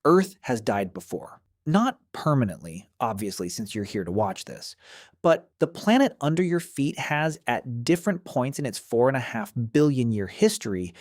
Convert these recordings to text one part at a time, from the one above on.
Earth has died before. Not permanently, obviously, since you're here to watch this, but the planet under your feet has, at different points in its 4.5 billion year history,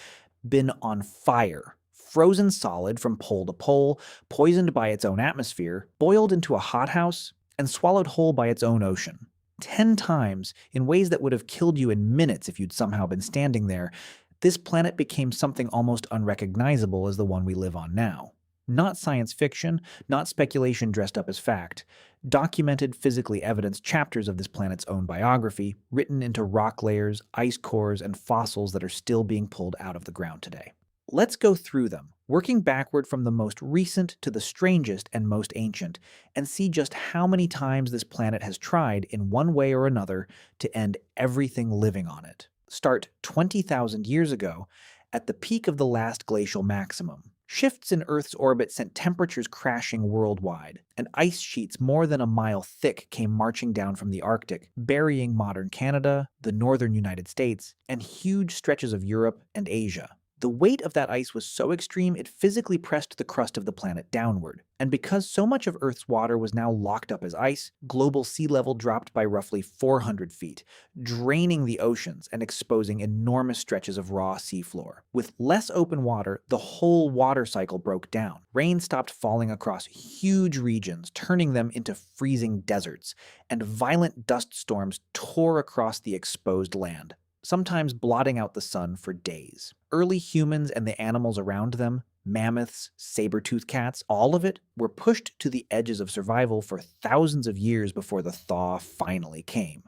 been on fire. Frozen solid from pole to pole, poisoned by its own atmosphere, boiled into a hothouse, and swallowed whole by its own ocean. 10 times, in ways that would have killed you in minutes if you'd somehow been standing there, this planet became something almost unrecognizable as the one we live on now. Not science fiction, not speculation dressed up as fact. Documented, physically evidenced chapters of this planet's own biography, written into rock layers, ice cores, and fossils that are still being pulled out of the ground today. Let's go through them, working backward from the most recent to the strangest and most ancient, and see just how many times this planet has tried, in one way or another, to end everything living on it. Start 20,000 years ago, at the peak of the last glacial maximum. Shifts in Earth's orbit sent temperatures crashing worldwide, and ice sheets more than a mile thick came marching down from the Arctic, burying modern Canada, the northern United States, and huge stretches of Europe and Asia. The weight of that ice was so extreme it physically pressed the crust of the planet downward, and because so much of Earth's water was now locked up as ice, global sea level dropped by roughly 400 feet, draining the oceans and exposing enormous stretches of raw seafloor. With less open water, the whole water cycle broke down. Rain stopped falling across huge regions, turning them into freezing deserts, and violent dust storms tore across the exposed land, sometimes blotting out the sun for days. Early humans and the animals around them, mammoths, saber-toothed cats, all of it, were pushed to the edges of survival for thousands of years before the thaw finally came.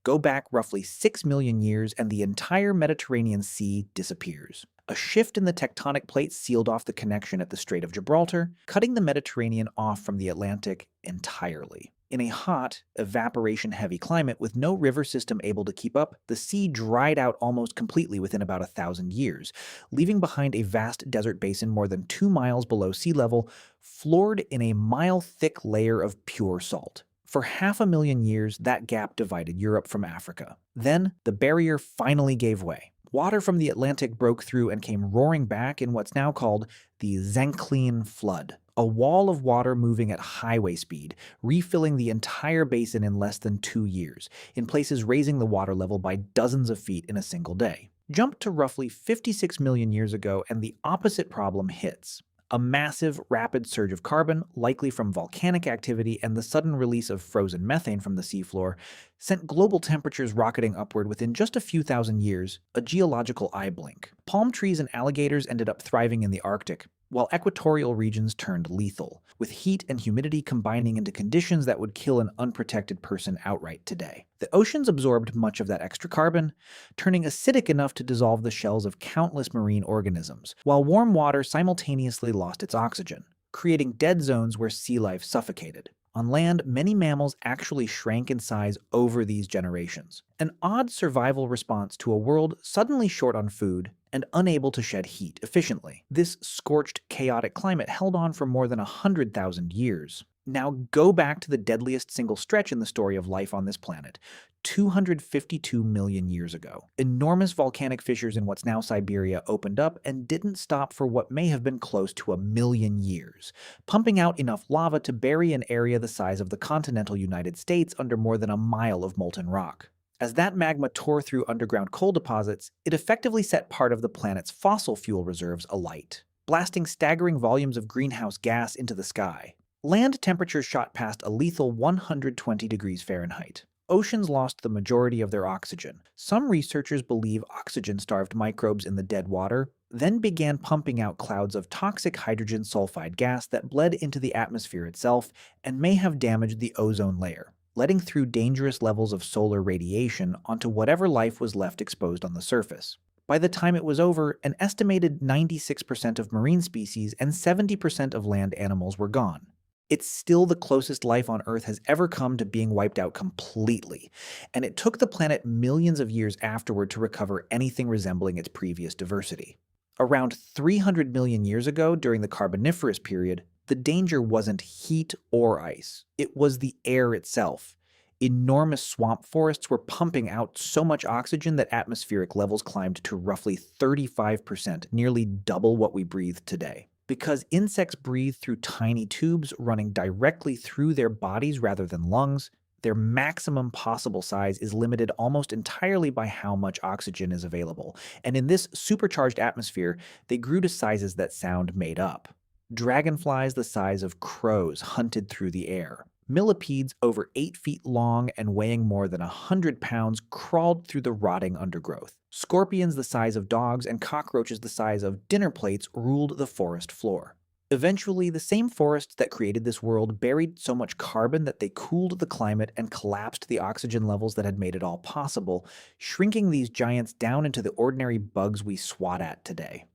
Go back roughly 6 million years and the entire Mediterranean Sea disappears. A shift in the tectonic plates sealed off the connection at the Strait of Gibraltar, cutting the Mediterranean off from the Atlantic entirely. In a hot, evaporation-heavy climate with no river system able to keep up, the sea dried out almost completely within about 1,000 years, leaving behind a vast desert basin more than 2 miles below sea level, floored in a mile-thick layer of pure salt. For 500,000 years, that gap divided Europe from Africa. Then, the barrier finally gave way. Water from the Atlantic broke through and came roaring back in what's now called the Zanclean Flood, a wall of water moving at highway speed, refilling the entire basin in less than 2 years, in places raising the water level by dozens of feet in a single day. Jump to roughly 56 million years ago and the opposite problem hits. A massive, rapid surge of carbon, likely from volcanic activity and the sudden release of frozen methane from the seafloor, sent global temperatures rocketing upward within just a few thousand years, a geological eye blink. Palm trees and alligators ended up thriving in the Arctic, while equatorial regions turned lethal, with heat and humidity combining into conditions that would kill an unprotected person outright today. The oceans absorbed much of that extra carbon, turning acidic enough to dissolve the shells of countless marine organisms, while warm water simultaneously lost its oxygen, creating dead zones where sea life suffocated. On land, many mammals actually shrank in size over these generations, an odd survival response to a world suddenly short on food and unable to shed heat efficiently. This scorched, chaotic climate held on for more than 100,000 years. Now go back to the deadliest single stretch in the story of life on this planet, 252 million years ago. Enormous volcanic fissures in what's now Siberia opened up and didn't stop for what may have been close to 1,000,000 years, pumping out enough lava to bury an area the size of the continental United States under more than a mile of molten rock. As that magma tore through underground coal deposits, it effectively set part of the planet's fossil fuel reserves alight, blasting staggering volumes of greenhouse gas into the sky. Land temperatures shot past a lethal 120 degrees Fahrenheit. Oceans lost the majority of their oxygen. Some researchers believe oxygen-starved microbes in the dead water then began pumping out clouds of toxic hydrogen sulfide gas that bled into the atmosphere itself and may have damaged the ozone layer, letting through dangerous levels of solar radiation onto whatever life was left exposed on the surface. By the time it was over, an estimated 96% of marine species and 70% of land animals were gone. It's still the closest life on Earth has ever come to being wiped out completely, and it took the planet millions of years afterward to recover anything resembling its previous diversity. Around 300 million years ago, during the Carboniferous period, the danger wasn't heat or ice. It was the air itself. Enormous swamp forests were pumping out so much oxygen that atmospheric levels climbed to roughly 35%, nearly double what we breathe today. Because insects breathe through tiny tubes running directly through their bodies rather than lungs, their maximum possible size is limited almost entirely by how much oxygen is available. And in this supercharged atmosphere, they grew to sizes that sound made up. Dragonflies the size of crows hunted through the air. Millipedes over 8 feet long and weighing more than 100 pounds crawled through the rotting undergrowth. Scorpions the size of dogs and cockroaches the size of dinner plates ruled the forest floor. Eventually, the same forests that created this world buried so much carbon that they cooled the climate and collapsed the oxygen levels that had made it all possible, shrinking these giants down into the ordinary bugs we swat at today.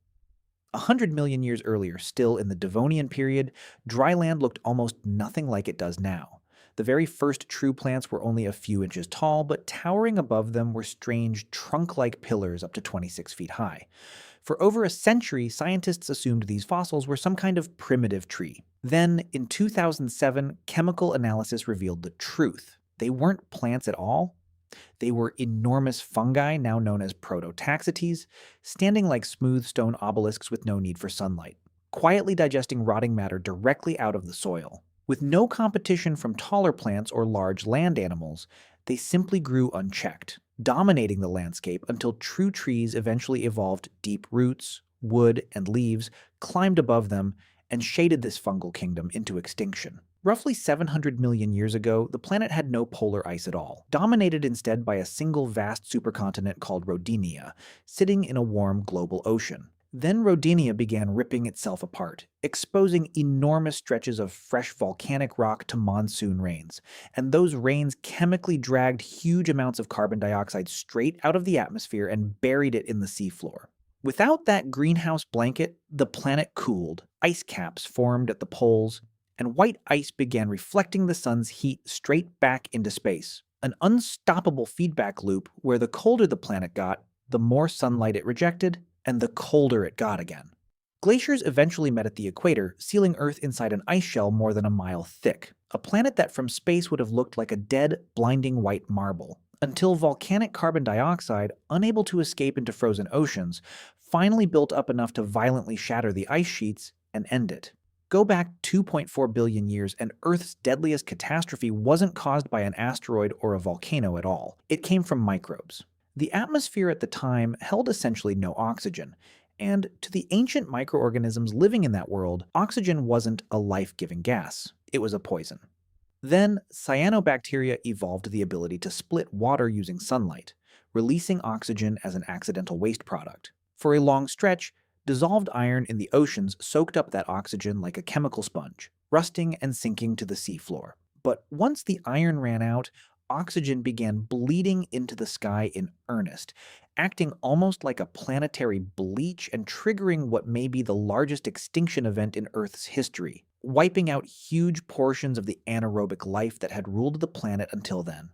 100 million years earlier, still in the Devonian period, dry land looked almost nothing like it does now. The very first true plants were only a few inches tall, but towering above them were strange trunk-like pillars up to 26 feet high. For over a century, scientists assumed these fossils were some kind of primitive tree. Then, in 2007, chemical analysis revealed the truth. They weren't plants at all. They were enormous fungi, now known as prototaxites, standing like smooth stone obelisks with no need for sunlight, quietly digesting rotting matter directly out of the soil. With no competition from taller plants or large land animals, they simply grew unchecked, dominating the landscape until true trees eventually evolved deep roots, wood, and leaves, climbed above them, and shaded this fungal kingdom into extinction. Roughly 700 million years ago, the planet had no polar ice at all, dominated instead by a single vast supercontinent called Rodinia, sitting in a warm global ocean. Then Rodinia began ripping itself apart, exposing enormous stretches of fresh volcanic rock to monsoon rains, and those rains chemically dragged huge amounts of carbon dioxide straight out of the atmosphere and buried it in the seafloor. Without that greenhouse blanket, the planet cooled, ice caps formed at the poles, and white ice began reflecting the sun's heat straight back into space. An unstoppable feedback loop where the colder the planet got, the more sunlight it rejected, and the colder it got again. Glaciers eventually met at the equator, sealing Earth inside an ice shell more than a mile thick, a planet that from space would have looked like a dead, blinding white marble, until volcanic carbon dioxide, unable to escape into frozen oceans, finally built up enough to violently shatter the ice sheets and end it. Go back 2.4 billion years and Earth's deadliest catastrophe wasn't caused by an asteroid or a volcano at all. It came from microbes. The atmosphere at the time held essentially no oxygen, and to the ancient microorganisms living in that world, oxygen wasn't a life-giving gas. It was a poison. Then, cyanobacteria evolved the ability to split water using sunlight, releasing oxygen as an accidental waste product. For a long stretch, dissolved iron in the oceans soaked up that oxygen like a chemical sponge, rusting and sinking to the seafloor. But once the iron ran out, oxygen began bleeding into the sky in earnest, acting almost like a planetary bleach and triggering what may be the largest extinction event in Earth's history, wiping out huge portions of the anaerobic life that had ruled the planet until then.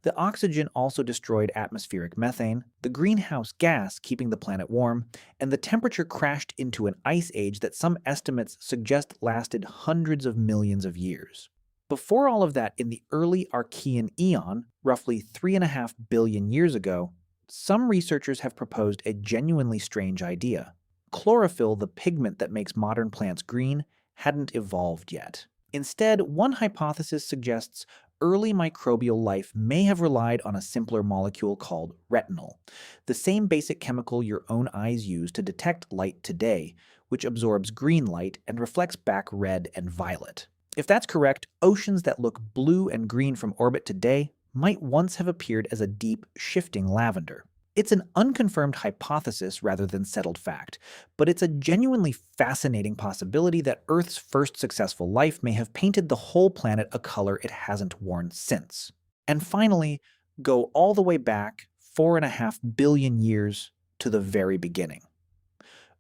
The oxygen also destroyed atmospheric methane, the greenhouse gas keeping the planet warm, and the temperature crashed into an ice age that some estimates suggest lasted hundreds of millions of years. Before all of that, in the early Archean eon, roughly 3.5 billion years ago, some researchers have proposed a genuinely strange idea. Chlorophyll, the pigment that makes modern plants green, hadn't evolved yet. Instead, one hypothesis suggests early microbial life may have relied on a simpler molecule called retinol, the same basic chemical your own eyes use to detect light today, which absorbs green light and reflects back red and violet. If that's correct, oceans that look blue and green from orbit today might once have appeared as a deep, shifting lavender. It's an unconfirmed hypothesis rather than settled fact, but it's a genuinely fascinating possibility that Earth's first successful life may have painted the whole planet a color it hasn't worn since. And finally, go all the way back 4.5 billion years to the very beginning.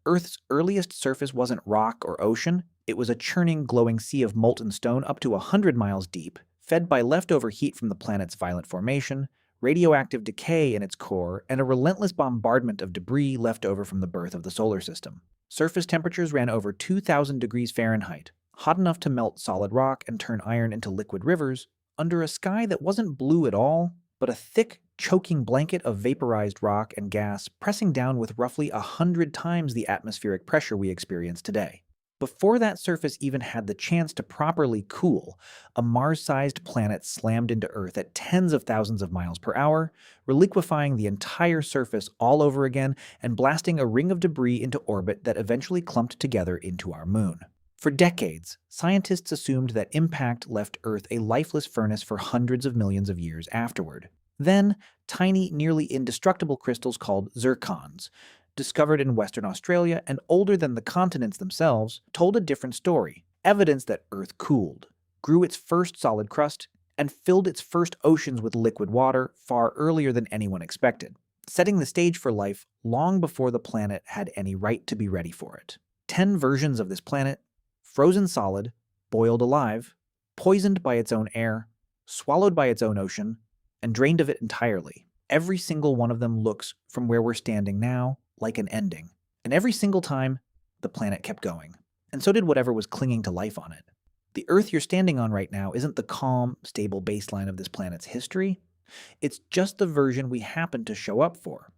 Earth's earliest surface wasn't rock or ocean, it was a churning, glowing sea of molten stone up to 100 miles deep, fed by leftover heat from the planet's violent formation, radioactive decay in its core, and a relentless bombardment of debris left over from the birth of the solar system. Surface temperatures ran over 2,000 degrees Fahrenheit, hot enough to melt solid rock and turn iron into liquid rivers, under a sky that wasn't blue at all, but a thick, choking blanket of vaporized rock and gas pressing down with roughly 100 times the atmospheric pressure we experience today. Before that surface even had the chance to properly cool, a Mars-sized planet slammed into Earth at tens of thousands of miles per hour, reliquefying the entire surface all over again and blasting a ring of debris into orbit that eventually clumped together into our moon. For decades, scientists assumed that impact left Earth a lifeless furnace for hundreds of millions of years afterward. Then, tiny, nearly indestructible crystals called zircons, discovered in Western Australia and older than the continents themselves, told a different story. Evidence that Earth cooled, grew its first solid crust, and filled its first oceans with liquid water far earlier than anyone expected, setting the stage for life long before the planet had any right to be ready for it. 10 versions of this planet, frozen solid, boiled alive, poisoned by its own air, swallowed by its own ocean, and drained of it entirely. Every single one of them looks, from where we're standing now, like an ending. And every single time, the planet kept going. And so did whatever was clinging to life on it. The Earth you're standing on right now isn't the calm, stable baseline of this planet's history. It's just the version we happen to show up for.